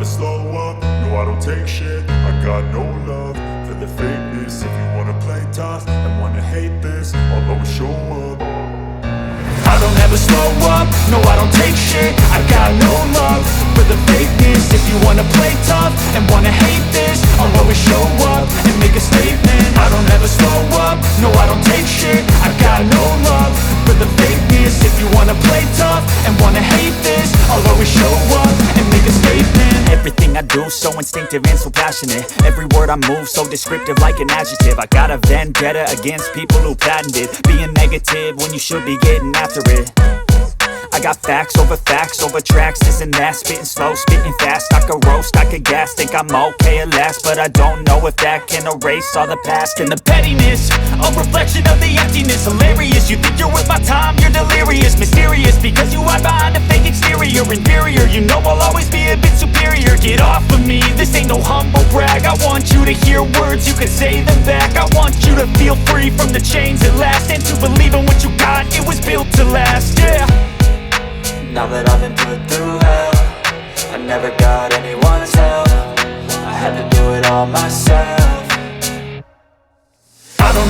slow up, no I don't take shit. I got no love for the fakeness. If you wanna play tough and wanna hate this, I'll always show up. I don't ever slow up, no I don't take shit. I got no love for the fakeness. If you wanna play tough and wanna hate this, I'll always show up and make a statement. I don't ever slow up, no I don't take shit. I got no love for the fakeness. If you wanna play tough and wanna hate this, I'll always show up and make a statement. Everything I do so instinctive and so passionate. Every word I move so descriptive like an adjective. I got a vendetta against people who patented being negative when you should be getting after it. I got facts over tracks, this and that. Spitting slow, spitting fast. I could roast, I could gas. Think I'm okay at last, but I don't know if that can erase all the past. And the pettiness, a reflection of the emptiness. Hilarious, you think you're worth my time, you're delirious. Mysterious, because you hide behind a fake exterior. Inferior, you know I'll always be a bit superior. Get off of me, this ain't no humble brag. I want you to hear words, you can say them back. I want you to feel free from the chains at last, and to believe in what you got, it was built to last, yeah. Now that I've been put through hell, I never got anyone's help. I had to do it all myself.